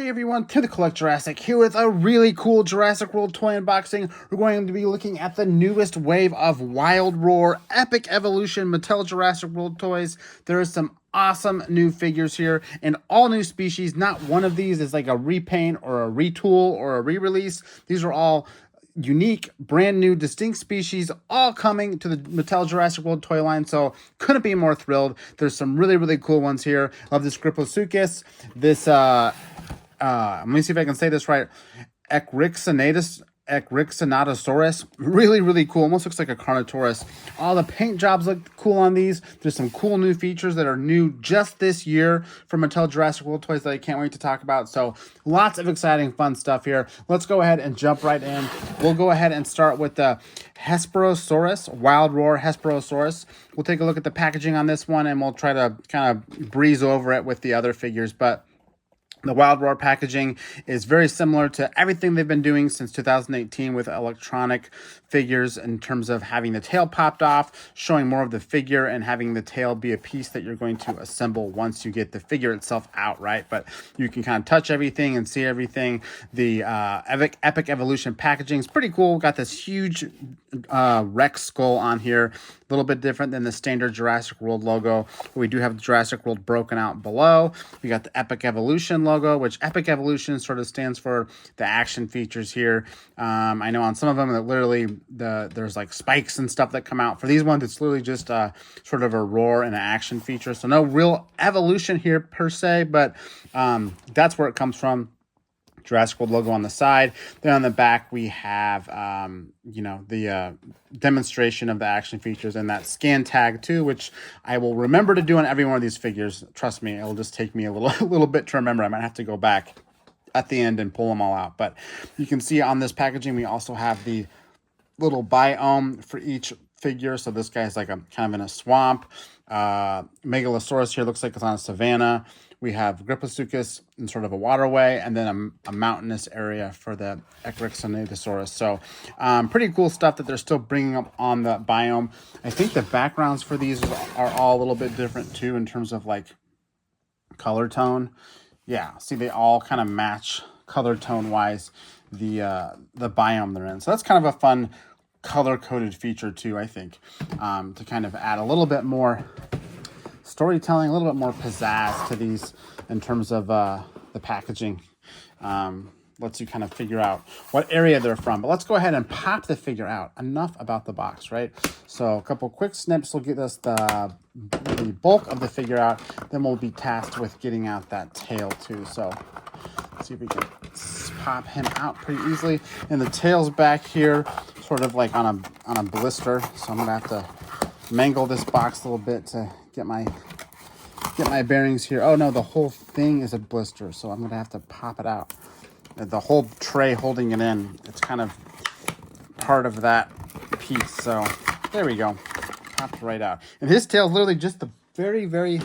everyone, to the Collect Jurassic here with a really cool Jurassic World toy unboxing. We're going to be looking at the newest wave of Wild Roar Epic Evolution Mattel Jurassic World toys. There are some awesome new figures here and all new species. Not one of these is like a repaint or a retool or a re-release. These are all unique, brand new, distinct species all coming to the Mattel Jurassic World toy line, so couldn't be more thrilled. There's some really cool ones here. Love this Gryposuchus, this let me see if I can say this right, Ekrixinatosaurus. Really cool. Almost looks like a Carnotaurus. All the paint jobs look cool on these. There's some cool new features that are new just this year from Mattel Jurassic World toys that I can't wait to talk about. So lots of exciting, fun stuff here. Let's go ahead and jump right in. We'll go ahead and start with the Hesperosaurus, Wild Roar Hesperosaurus. We'll take a look at the packaging on this one and we'll try to kind of breeze over it with the other figures, but the Wild Roar packaging is very similar to everything they've been doing since 2018 with electronic figures, in terms of having the tail popped off, showing more of the figure, and having the tail be a piece that you're going to assemble once you get the figure itself out, right? But you can kind of touch everything and see everything. The Epic Evolution packaging is pretty cool. Got this huge Rex skull on here. A little bit different than the standard Jurassic World logo. We do have the Jurassic World broken out below. We got the Epic Evolution logo, which Epic Evolution sort of stands for the action features here. I know on some of them that literally there's like spikes and stuff that come out. For these ones, it's literally just sort of a roar and an action feature. So no real evolution here per se, but that's where it comes from. Jurassic World logo on the side. Then on the back we have the demonstration of the action features and that scan tag too, which I will remember to do on every one of these figures. Trust me, it'll just take me a little bit to remember. I might have to go back at the end and pull them all out. But you can see on this packaging we also have the little biome for each figure. So this guy's like kind of in a swamp. Megalosaurus here looks like it's on a savanna. We have Gryposuchus in sort of a waterway, and then a mountainous area for the Ekrixinatosaurus. So pretty cool stuff that they're still bringing up on the biome. I think the backgrounds for these are all a little bit different too in terms of like color tone. Yeah, see, they all kind of match color tone wise the biome they're in. So that's kind of a fun color-coded feature too, I think, to kind of add a little bit more storytelling, a little bit more pizzazz to these in terms of the packaging. Lets you kind of figure out what area they're from. But let's go ahead and pop the figure out. Enough about the box, right? So a couple quick snips will get us the bulk of the figure out. Then we'll be tasked with getting out that tail too. So let's see if we can pop him out pretty easily. And the tail's back here, sort of like on a blister. So I'm gonna have to mangle this box a little bit to get my bearings here. Oh no, the whole thing is a blister, so I'm gonna have to pop it out. The whole tray holding it in, it's kind of part of that piece. So there we go, popped right out. And his tail is literally just the very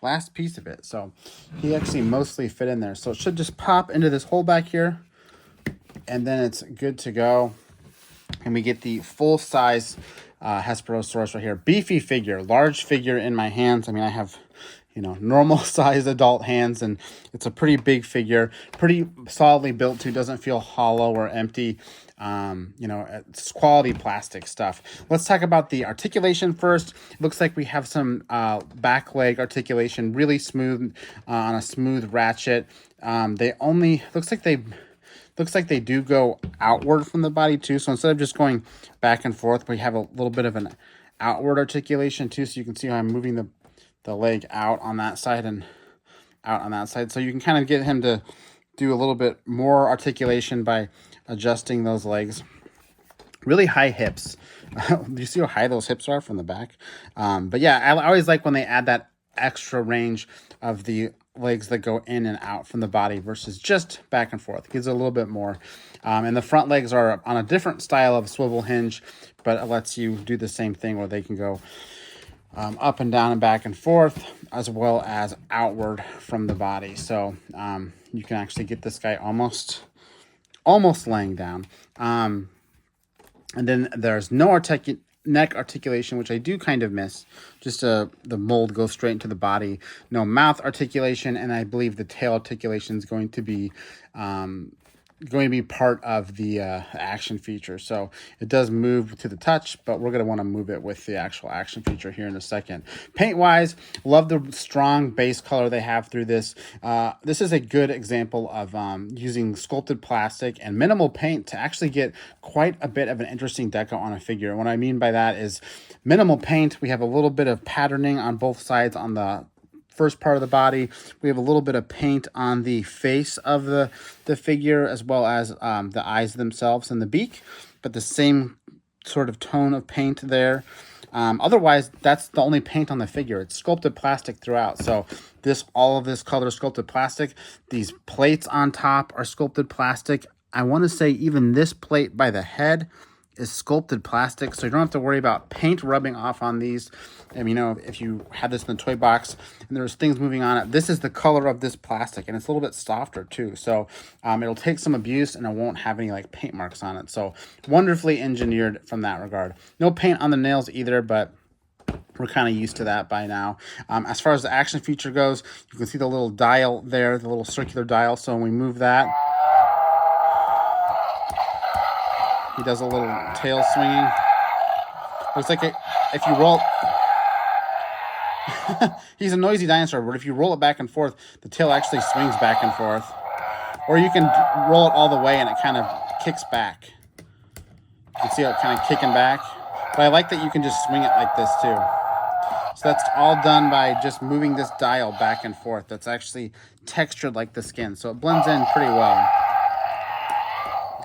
last piece of it, so he actually mostly fit in there. So it should just pop into this hole back here, and then it's good to go. And we get the full size Hesperosaurus right here. Beefy figure, large figure in my hands. I mean, I have normal size adult hands, and it's a pretty big figure, pretty solidly built too, doesn't feel hollow or empty. It's quality plastic stuff. Let's talk about the articulation first. It looks like we have some back leg articulation, really smooth, on a smooth ratchet. Looks like they do go outward from the body too. So instead of just going back and forth, we have a little bit of an outward articulation too. So you can see how I'm moving the leg out on that side and out on that side. So you can kind of get him to do a little bit more articulation by adjusting those legs. Really high hips. Do you see how high those hips are from the back? But yeah, I always like when they add that extra range of the legs that go in and out from the body versus just back and forth. It gives a little bit more. And the front legs are on a different style of swivel hinge, but it lets you do the same thing where they can go up and down and back and forth, as well as outward from the body. So you can actually get this guy almost laying down. And then there's no neck articulation, which I do kind of miss. Just the mold goes straight into the body. No mouth articulation, and I believe the tail articulation is going to be part of the action feature. So it does move to the touch, but we're going to want to move it with the actual action feature here in a second. Paint wise, love the strong base color they have through this. This is a good example of using sculpted plastic and minimal paint to actually get quite a bit of an interesting deco on a figure. And what I mean by that is minimal paint. We have a little bit of patterning on both sides on the first part of the body. We have a little bit of paint on the face of the figure, as well as the eyes themselves and the beak, but the same sort of tone of paint there. Otherwise, that's the only paint on the figure. It's sculpted plastic throughout. So all of this color is sculpted plastic. These plates on top are sculpted plastic. I want to say even this plate by the head is sculpted plastic, so you don't have to worry about paint rubbing off on these. And you know, if you had this in the toy box and there's things moving on it, this is the color of this plastic, and it's a little bit softer too. So it'll take some abuse and it won't have any like paint marks on it. So wonderfully engineered from that regard. No paint on the nails either, but we're kind of used to that by now. As far as the action feature goes, you can see the little dial there, the little circular dial. So when we move that, he does a little tail swinging. Looks like if you roll... He's a noisy dinosaur, but if you roll it back and forth, the tail actually swings back and forth. Or you can roll it all the way and it kind of kicks back. You can see it kind of kicking back. But I like that you can just swing it like this too. So that's all done by just moving this dial back and forth. That's actually textured like the skin, so it blends in pretty well.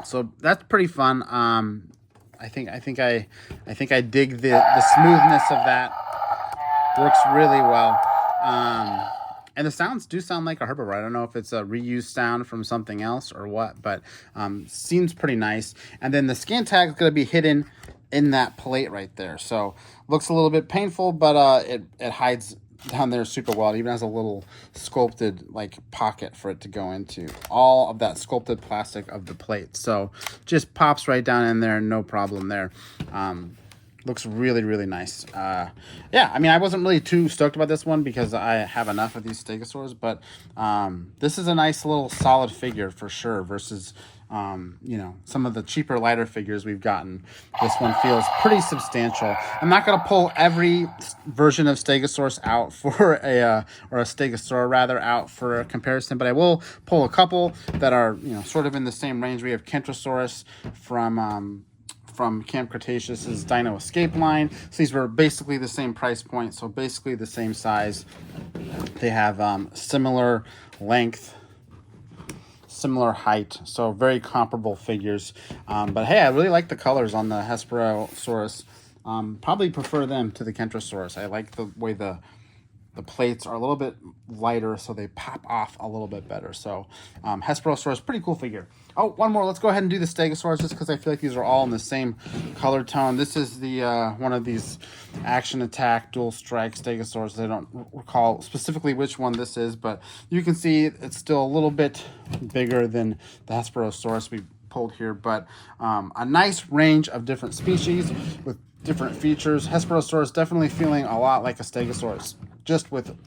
So that's pretty fun. I think I dig the smoothness of that. Works really well. And the sounds do sound like a herbivore. I don't know if it's a reused sound from something else or what, but seems pretty nice. And then the scan tag is going to be hidden in that plate right there. So looks a little bit painful, but it hides down there super well. It even has a little sculpted like pocket for it to go into. All of that sculpted plastic of the plate. So just pops right down in there, no problem there. Looks really, really nice. Yeah, I mean, I wasn't really too stoked about this one because I have enough of these stegosaurs, but this is a nice little solid figure for sure versus, you know, some of the cheaper, lighter figures we've gotten. This one feels pretty substantial. I'm not going to pull every version of Stegosaurus out for or a Stegosaur rather, out for a comparison, but I will pull a couple that are, you know, sort of in the same range. We have Kentrosaurus from Camp Cretaceous's Dino Escape line. So these were basically the same price point, so basically the same size. They have similar length, similar height, so very comparable figures. But hey, I really like the colors on the Hesperosaurus. Probably prefer them to the Kentrosaurus. I like the way the plates are a little bit lighter, so they pop off a little bit better. So Hesperosaurus, pretty cool figure. Oh, one more. Let's go ahead and do the Stegosaurus just because I feel like these are all in the same color tone. This is the one of these action attack dual strike Stegosaurus. I don't recall specifically which one this is, but you can see it's still a little bit bigger than the Hesperosaurus we pulled here, but a nice range of different species with different features. Hesperosaurus definitely feeling a lot like a Stegosaurus, just with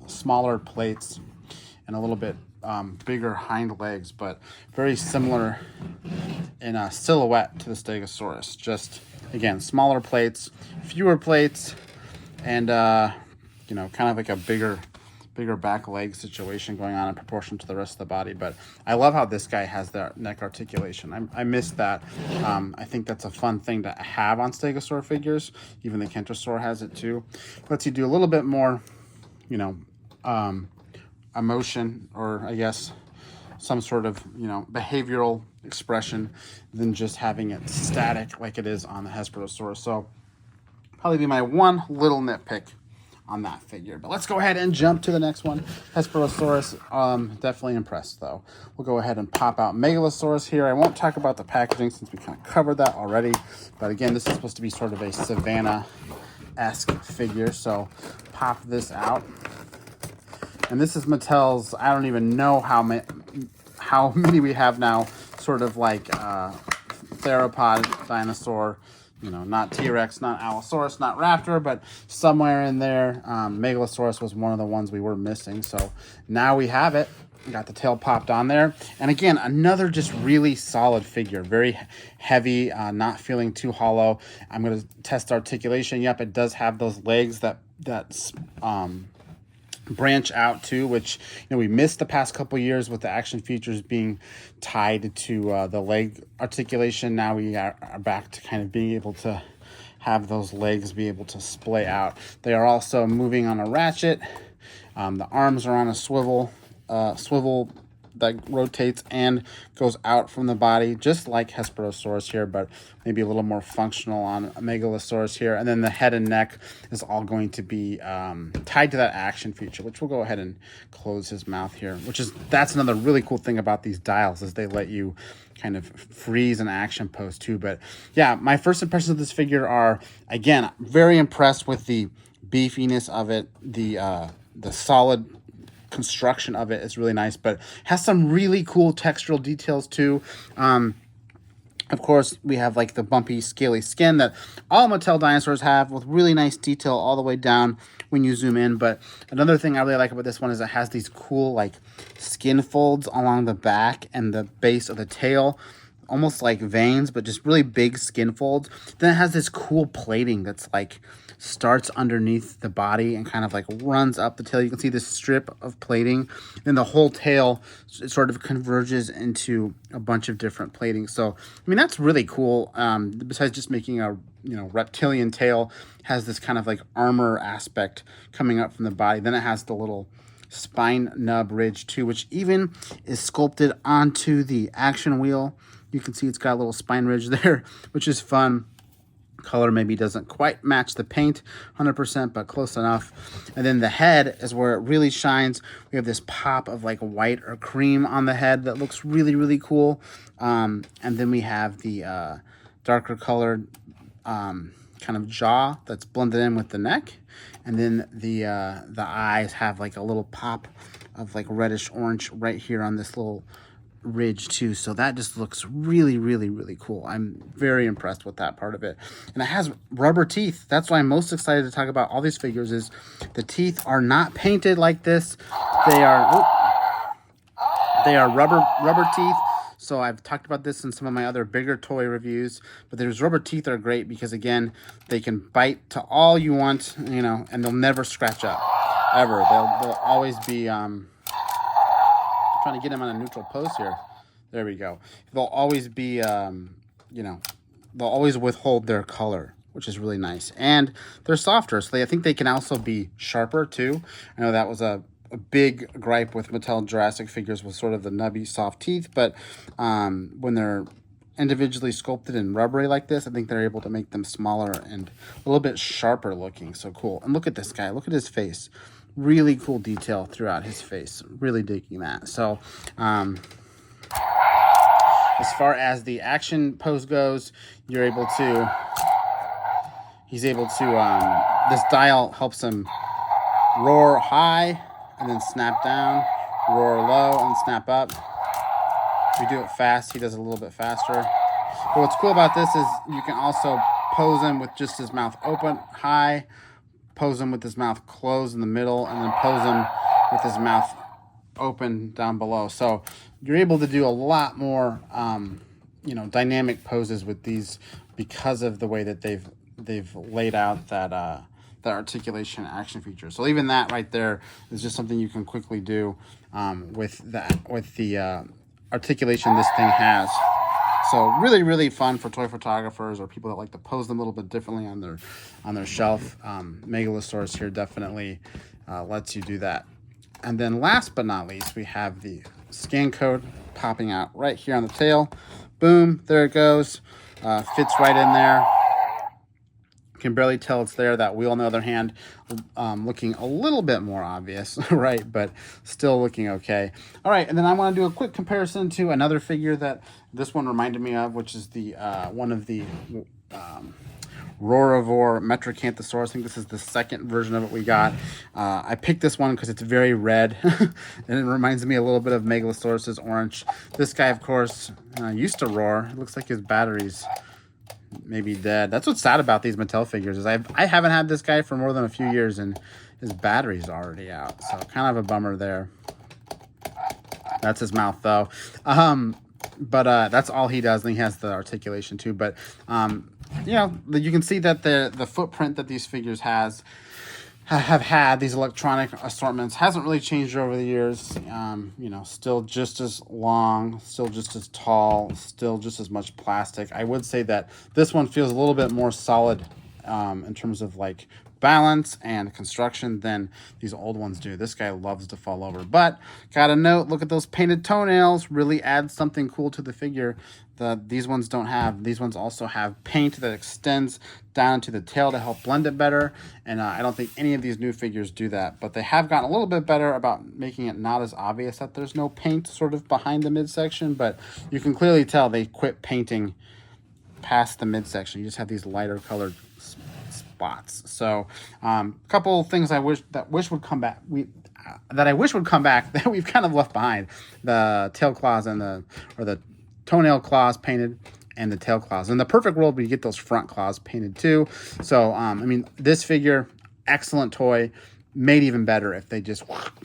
smaller plates and a little bit bigger hind legs, but very similar in a silhouette to the Stegosaurus. Just, again, smaller plates, fewer plates, and, you know, kind of like a bigger back leg situation going on in proportion to the rest of the body. But I love how this guy has that neck articulation. I missed that. I think that's a fun thing to have on Stegosaur figures. Even the Kentrosaur has it too. Lets you do a little bit more, you know, emotion, or I guess some sort of, you know, behavioral expression than just having it static like it is on the Hesperosaurus. So probably be my one little nitpick on that figure. But let's go ahead and jump to the next one. Hesperosaurus, definitely impressed though. We'll go ahead and pop out Megalosaurus here. I won't talk about the packaging since we kind of covered that already. But again, this is supposed to be sort of a Savannah-esque figure. So pop this out. And this is Mattel's, I don't even know how many we have now, sort of like theropod dinosaur you know, not T-Rex, not Allosaurus, not Raptor, but somewhere in there, Megalosaurus was one of the ones we were missing. So now we have it. Got the tail popped on there. And again, another just really solid figure. Very heavy, not feeling too hollow. I'm going to test articulation. Yep, it does have those legs that branch out too, which, you know, we missed the past couple years with the action features being tied to the leg articulation. Now we are back to kind of being able to have those legs be able to splay out. They are also moving on a ratchet. The arms are on a swivel that rotates and goes out from the body, just like Hesperosaurus here, but maybe a little more functional on a Megalosaurus here. And then the head and neck is all going to be tied to that action feature, which we'll go ahead and close his mouth here, that's another really cool thing about these dials, is they let you kind of freeze an action pose too. But yeah, my first impressions of this figure are, again, very impressed with the beefiness of it. The solid construction of it is really nice, but has some really cool textural details too. Of course, we have like the bumpy, scaly skin that all Mattel dinosaurs have, with really nice detail all the way down when you zoom in. But another thing I really like about this one is it has these cool like skin folds along the back and the base of the tail, almost like veins, but just really big skin folds. Then it has this cool plating that's like starts underneath the body and kind of like runs up the tail. You can see this strip of plating. Then the whole tail sort of converges into a bunch of different plating. So, I mean, that's really cool. Besides just making a, you know, reptilian tail, has this kind of like armor aspect coming up from the body. Then it has the little spine nub ridge too, which even is sculpted onto the action wheel. You can see it's got a little spine ridge there, which is fun. Color maybe doesn't quite match the paint 100%, but close enough. And then the head is where it really shines. We have this pop of like white or cream on the head that looks really, really cool. And then we have the darker colored kind of jaw that's blended in with the neck. And then the eyes have like a little pop of like reddish orange right here on this little ridge too. So that just looks really, really, really cool. I'm very impressed with that part of it. And it has rubber teeth. That's why I'm most excited to talk about all these figures, is the teeth are not painted like this. They are rubber teeth. So I've talked about this in some of my other bigger toy reviews, but there's rubber teeth are great because, again, they can bite to all you want, you know, and they'll never scratch up ever. They'll always be trying to get him on a neutral pose here. There we go. They'll always be, you know, they'll always withhold their color, which is really nice. And they're softer, so I think they can also be sharper too. I know that was a big gripe with Mattel Jurassic figures, was sort of the nubby, soft teeth. But when they're individually sculpted and rubbery like this, I think they're able to make them smaller and a little bit sharper looking. So cool. And look at this guy. Look at his face. Really cool detail throughout his face. Really digging that. So as far as the action pose goes, you're able to, he's able to, this dial helps him roar high and then snap down, roar low and snap up. If you do it fast, he does it a little bit faster. But what's cool about this is you can also pose him with just his mouth open high, pose him with his mouth closed in the middle, and then pose him with his mouth open down below. So you're able to do a lot more, you know, dynamic poses with these because of the way that they've laid out that that articulation action feature. So even that right there is just something you can quickly do with the articulation this thing has. So really, really fun for toy photographers or people that like to pose them a little bit differently on their shelf. Megalosaurus here definitely lets you do that. And then last but not least, we have the scan code popping out right here on the tail. Boom, there it goes. Fits right in there. Can barely tell it's there. That wheel, on the other hand, looking a little bit more obvious, right? But still looking okay. All right, and then I want to do a quick comparison to another figure that this one reminded me of, which is the one of the Roarivore Metracanthosaurus. I think this is the second version of it we got. I picked this one because it's very red, and it reminds me a little bit of Megalosaurus's orange. This guy, of course, used to roar. It looks like his battery's maybe dead. That's what's sad about these Mattel figures is I haven't had this guy for more than a few years and his battery's already out. So kind of a bummer there. That's his mouth though. But that's all he does. And he has the articulation too. But you know, you can see that the footprint that these figures have had, these electronic assortments, hasn't really changed over the years. You know, still just as long, still just as tall, still just as much plastic. I would say that this one feels a little bit more solid in terms of like balance and construction than these old ones do. This guy loves to fall over. But gotta note, look at those painted toenails. Really add something cool to the figure that these ones don't have. These ones also have paint that extends down to the tail to help blend it better. And I don't think any of these new figures do that. But they have gotten a little bit better about making it not as obvious that there's no paint sort of behind the midsection. But you can clearly tell they quit painting past the midsection. You just have these lighter colored spots. So a couple things I wish would come back. That I wish would come back that we've kind of left behind: the tail claws and the toenail claws painted, and the tail claws. In the perfect world, we get those front claws painted too. So I mean, this figure, excellent toy. Made even better if they just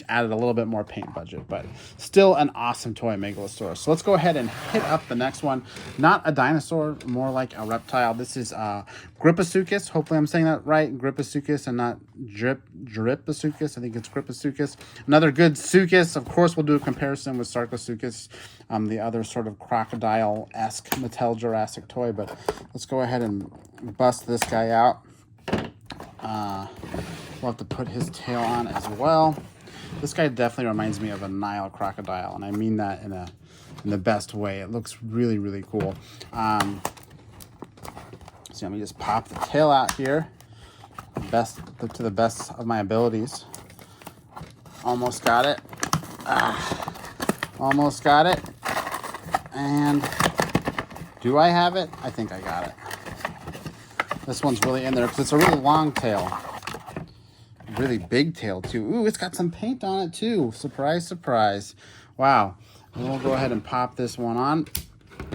added a little bit more paint budget, but still an awesome toy, Megalosaurus. So let's go ahead and hit up the next one. Not a dinosaur, more like a reptile. This is Gryposuchus. Hopefully I'm saying that right. Gryposuchus and not Gryposuchus. I think it's Gryposuchus. Another good suchus. Of course, we'll do a comparison with Sarcosuchus, the other sort of crocodile-esque Mattel Jurassic toy, but let's go ahead and bust this guy out. We'll have to put his tail on as well. This guy definitely reminds me of a Nile crocodile, and I mean that in the best way. It looks really, really cool. So let me just pop the tail out here, to the best of my abilities. Almost got it. Almost got it. And do I have it? I think I got it. This one's really in there because it's a really long tail. Really big tail too. Ooh, it's got some paint on it too. Surprise, surprise. Wow. And we'll go ahead and pop this one on.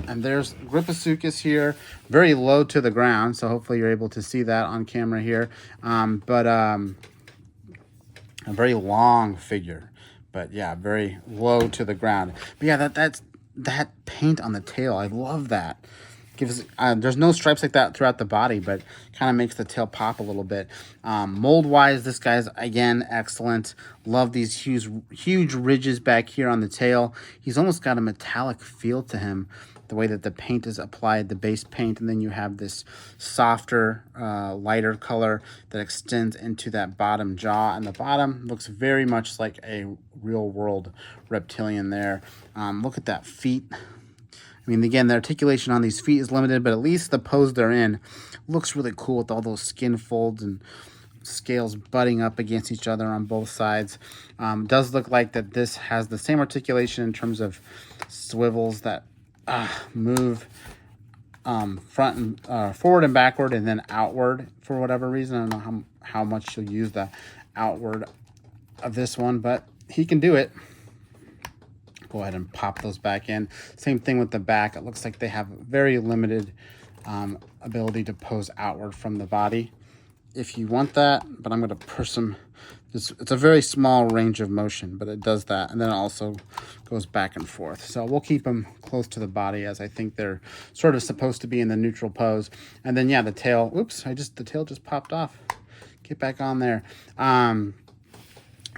And there's Gryposuchus here, very low to the ground. So hopefully you're able to see that on camera here. A very long figure, but yeah, very low to the ground. But yeah, that paint on the tail, I love that. There's no stripes like that throughout the body, but kind of makes the tail pop a little bit. Mold wise, this guy's again excellent. Love these huge ridges back here on the tail. He's almost got a metallic feel to him, the way that the paint is applied, the base paint, and then you have this softer, lighter color that extends into that bottom jaw, and the bottom looks very much like a real world reptilian there. Look at that feet. I mean, again, the articulation on these feet is limited, but at least the pose they're in looks really cool with all those skin folds and scales butting up against each other on both sides. Does look like that this has the same articulation in terms of swivels that move forward and backward and then outward for whatever reason. I don't know how much you'll use the outward of this one, but he can do it. Go ahead and pop those back in. Same thing with the back. It looks like they have very limited ability to pose outward from the body if you want that, but I'm going to push them. It's a very small range of motion, but it does that, and then it also goes back and forth. So we'll keep them close to the body, as I think they're sort of supposed to be in the neutral pose. And then yeah, the tail. Oops, the tail just popped off. Get back on there. And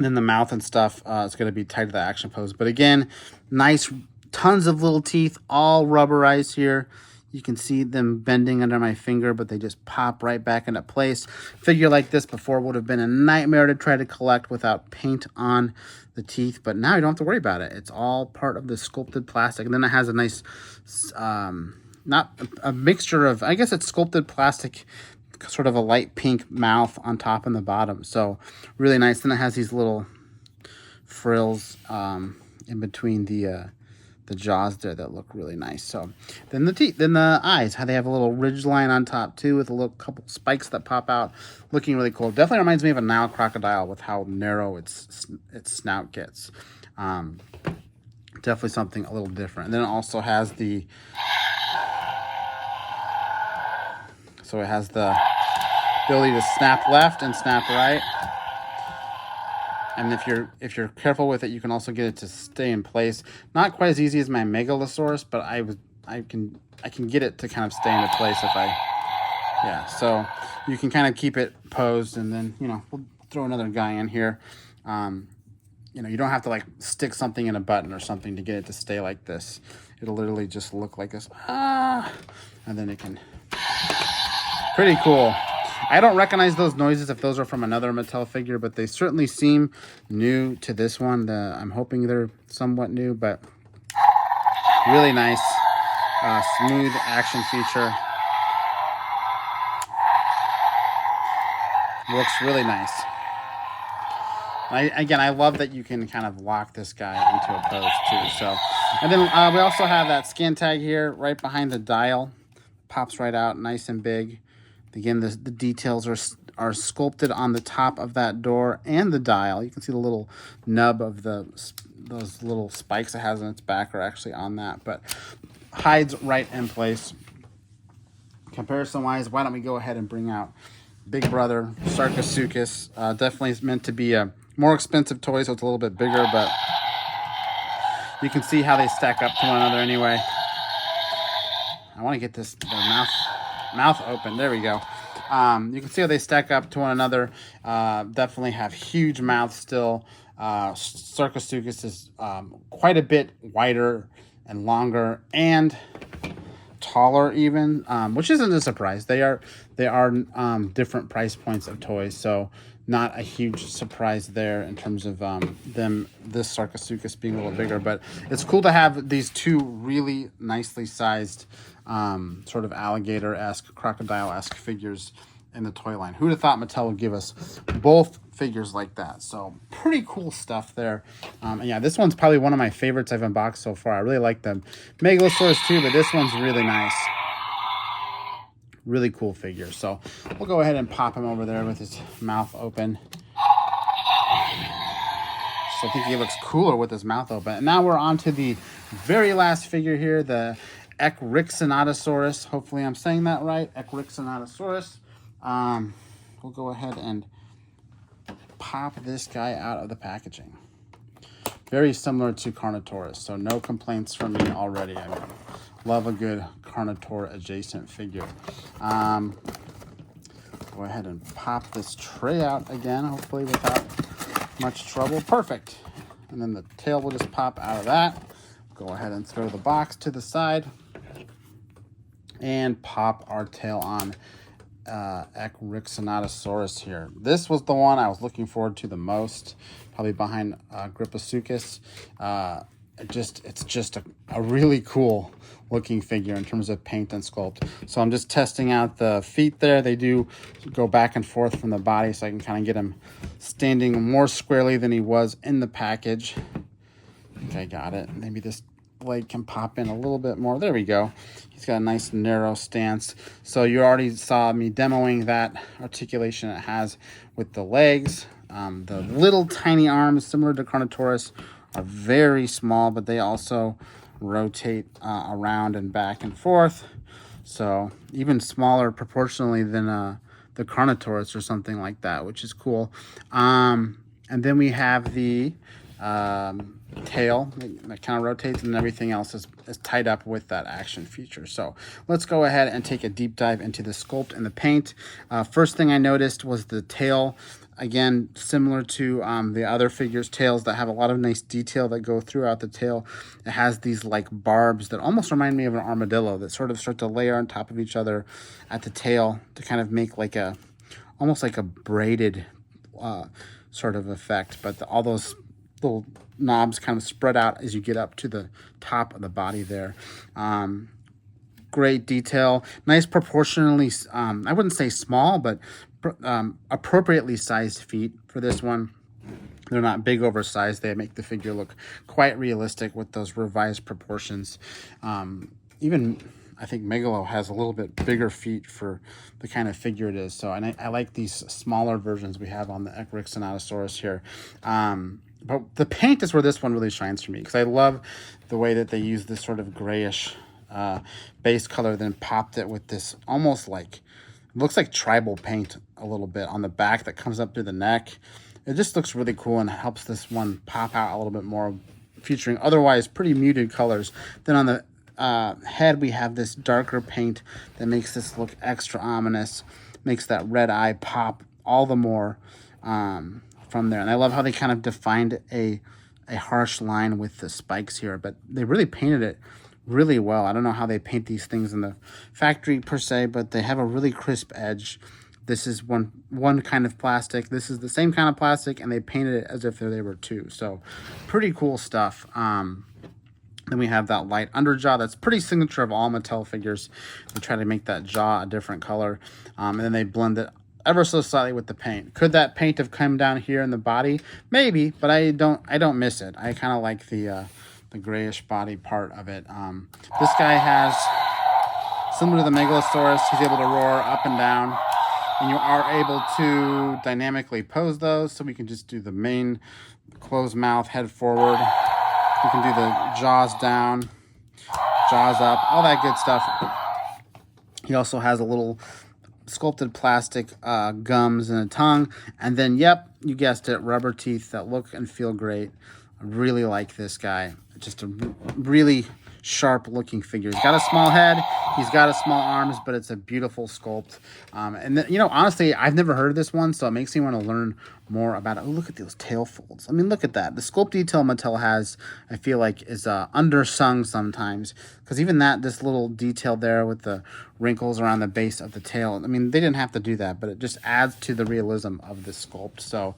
then the mouth and stuff is going to be tied to the action pose. But again, nice, tons of little teeth, all rubberized here. You can see them bending under my finger, but they just pop right back into place. Figure like this before would have been a nightmare to try to collect without paint on the teeth. But now you don't have to worry about it. It's all part of the sculpted plastic. And then it has a nice, not a mixture of, I guess it's sculpted plastic, sort of a light pink mouth on top and the bottom. So really nice. Then it has these little frills in between the jaws there that look really nice. So then the teeth, then the eyes, how they have a little ridge line on top too with a little couple spikes that pop out, looking really cool. Definitely reminds me of a Nile crocodile with how narrow its snout gets. Definitely something a little different. And then it also has the So it has the ability to snap left and snap right. And if you're careful with it, you can also get it to stay in place. Not quite as easy as my Megalosaurus, but I can get it to kind of stay into place if I, yeah. So you can kind of keep it posed, and then, you know, we'll throw another guy in here. You know, you don't have to like stick something in a button or something to get it to stay like this. It'll literally just look like this. And then it can, pretty cool. I don't recognize those noises if those are from another Mattel figure, but they certainly seem new to this one. I'm hoping they're somewhat new, but really nice, smooth action feature. Looks really nice. Again, I love that you can kind of lock this guy into a pose too. So, and then we also have that scan tag here right behind the dial. Pops right out, nice and big. Again, the details are sculpted on the top of that door and the dial. You can see the little nub of those little spikes it has on its back are actually on that, but hides right in place. Comparison-wise, why don't we go ahead and bring out Big Brother Sarcosuchus. Definitely is meant to be a more expensive toy, so it's a little bit bigger, but you can see how they stack up to one another anyway. I want to get their mouth open. There we go. You can see how they stack up to one another. Definitely have huge mouths still. Sarcosuchus is quite a bit wider and longer and taller even, which isn't a surprise. They are different price points of toys, so not a huge surprise there in terms of this Sarcosuchus being a little bigger. But it's cool to have these two really nicely sized sort of alligator-esque, crocodile-esque figures in the toy line. Who'd have thought Mattel would give us both figures like that? So pretty cool stuff there. And yeah, this one's probably one of my favorites I've unboxed so far. I really like the Megalosaurus too, but this one's really nice. Really cool figure. So we'll go ahead and pop him over there with his mouth open. So I think he looks cooler with his mouth open. And now we're on to the very last figure here, the Ekrixinatosaurus. Hopefully I'm saying that right. Ekrixinatosaurus. We'll go ahead and pop this guy out of the packaging. Very similar to Carnotaurus, so no complaints from me already. I mean, love a good Carnotaur adjacent figure. Go ahead and pop this tray out again, hopefully without much trouble. Perfect. And then the tail will just pop out of that. Go ahead and throw the box to the side and pop our tail on Ekrixinatosaurus here. This was the one I was looking forward to the most, probably behind Gryposuchus. It's just a really cool looking figure in terms of paint and sculpt. So I'm just testing out the feet there. They do go back and forth from the body, so I can kind of get him standing more squarely than he was in the package. I think I got it. Maybe this leg can pop in a little bit more. There we go. He's got a nice narrow stance. So you already saw me demoing that articulation it has with the legs. The little tiny arms, similar to Carnotaurus, are very small, but they also rotate around and back and forth. So even smaller proportionally than the Carnotaurus or something like that, which is cool. And then we have the tail that kind of rotates, and everything else is tied up with that action feature. So let's go ahead and take a deep dive into the sculpt and the paint. First thing I noticed was the tail. Again, similar to the other figures' tails that have a lot of nice detail that go throughout the tail. It has these like barbs that almost remind me of an armadillo that sort of start to layer on top of each other at the tail to kind of make like almost like a braided sort of effect. But all those little knobs kind of spread out as you get up to the top of the body there. Great detail, nice proportionally, I wouldn't say small, but appropriately sized feet for this one. They're not big oversized. They make the figure look quite realistic with those revised proportions. Even I think Megalo has a little bit bigger feet for the kind of figure it is. So, and I like these smaller versions we have on the Ekrixinatosaurus here. But the paint is where this one really shines for me, because I love the way that they use this sort of grayish base color, then popped it with this almost like It looks like tribal paint a little bit on the back that comes up through the neck. It just looks really cool and helps this one pop out a little bit more, featuring otherwise pretty muted colors. Then on the head, we have this darker paint that makes this look extra ominous, makes that red eye pop all the more from there. And I love how they kind of defined a harsh line with the spikes here, but they really painted it really well. I don't know how they paint these things in the factory per se, but they have a really crisp edge. This is one kind of plastic. This is the same kind of plastic, and they painted it as if they were two. So pretty cool stuff. Then we have that light underjaw. That's pretty signature of all Mattel figures. They try to make that jaw a different color, and then they blend it ever so slightly with the paint. Could that paint have come down here in the body? Maybe, but I don't miss it. I kind of like the grayish body part of it. This guy has, similar to the Megalosaurus, he's able to roar up and down, and you are able to dynamically pose those. So we can just do the main closed mouth, head forward. We can do the jaws down, jaws up, all that good stuff. He also has a little sculpted plastic gums and a tongue. And then, yep, you guessed it, rubber teeth that look and feel great. I really like this guy. Just a really sharp looking figure. He's got a small head, he's got a small arms, but it's a beautiful sculpt. And then, you know, honestly, I've never heard of this one, so it makes me want to learn more about it. Oh, look at those tail folds. I mean, look at that. The sculpt detail Mattel has, I feel like, is undersung sometimes, because even this little detail there with the wrinkles around the base of the tail, I mean, they didn't have to do that, but it just adds to the realism of this sculpt. So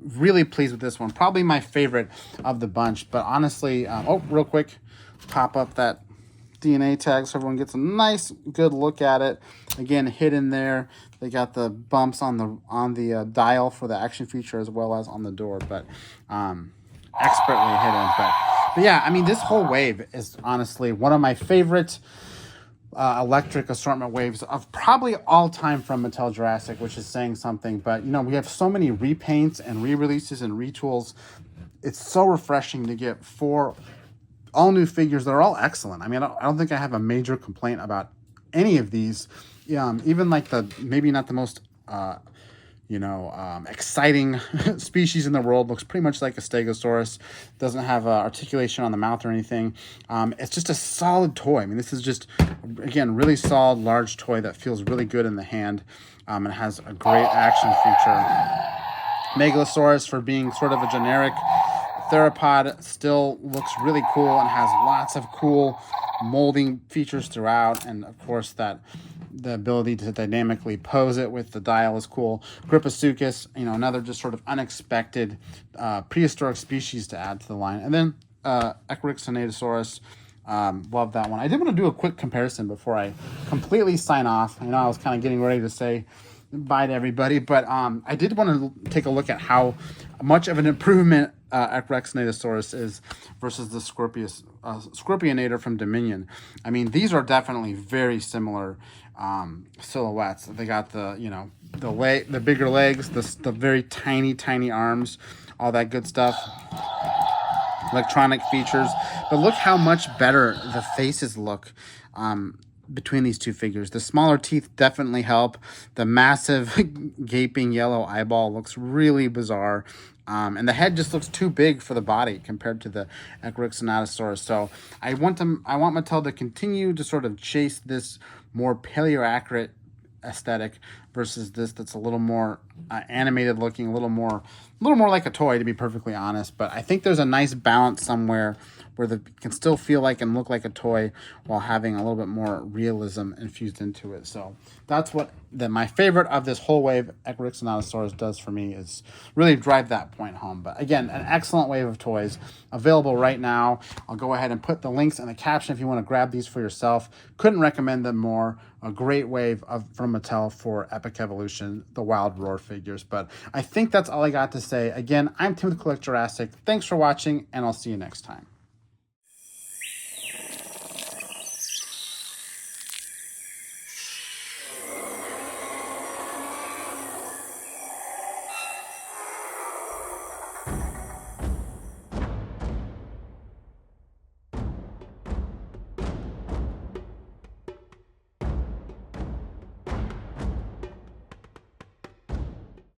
really pleased with this one. Probably my favorite of the bunch, but honestly, oh, real quick, pop up that DNA tag so everyone gets a nice good look at it. Again, hidden there, they got the bumps on the dial for the action feature as well as on the door, but expertly hidden. But yeah, I mean, this whole wave is honestly one of my favorite electric assortment waves of probably all time from Mattel Jurassic, which is saying something. But you know, we have so many repaints and re-releases and retools. It's so refreshing to get 4 all new figures that are all excellent. I mean, I don't think I have a major complaint about any of these. Even like maybe not the most exciting species in the world, looks pretty much like a Stegosaurus. Doesn't have articulation on the mouth or anything. It's just a solid toy. I mean, this is just, again, really solid, large toy that feels really good in the hand, and has a great action feature. Megalosaurus, for being sort of a generic theropod, still looks really cool and has lots of cool molding features throughout, and of course the ability to dynamically pose it with the dial is cool. Gryposuchus, you know, another just sort of unexpected prehistoric species to add to the line. And then Ekrixinatosaurus, love that one. I did want to do a quick comparison before I completely sign off. I know I was kind of getting ready to say bye to everybody, but I did want to take a look at how much of an improvement Ekrixinatosaurus is versus the Scorpionator from Dominion. I mean, these are definitely very similar silhouettes. They got the bigger legs, the very tiny arms, all that good stuff, electronic features. But look how much better the faces look between these two figures. The smaller teeth definitely help. The massive gaping yellow eyeball looks really bizarre. And the head just looks too big for the body compared to the Ekrixinatosaurus. So I want Mattel to continue to sort of chase this more paleo-accurate aesthetic versus this that's a little more animated looking, a little more like a toy, to be perfectly honest. But I think there's a nice balance somewhere where it can still feel like and look like a toy while having a little bit more realism infused into it. So that's what my favorite of this whole wave, Ekrixinatosaurus, does for me, is really drive that point home. But again, an excellent wave of toys available right now. I'll go ahead and put the links in the caption if you want to grab these for yourself. Couldn't recommend them more. A great wave from Mattel for Epic Evolution, the Wild Roar figures. But I think that's all I got to say. Again, I'm Tim with Collect Jurassic. Thanks for watching, and I'll see you next time.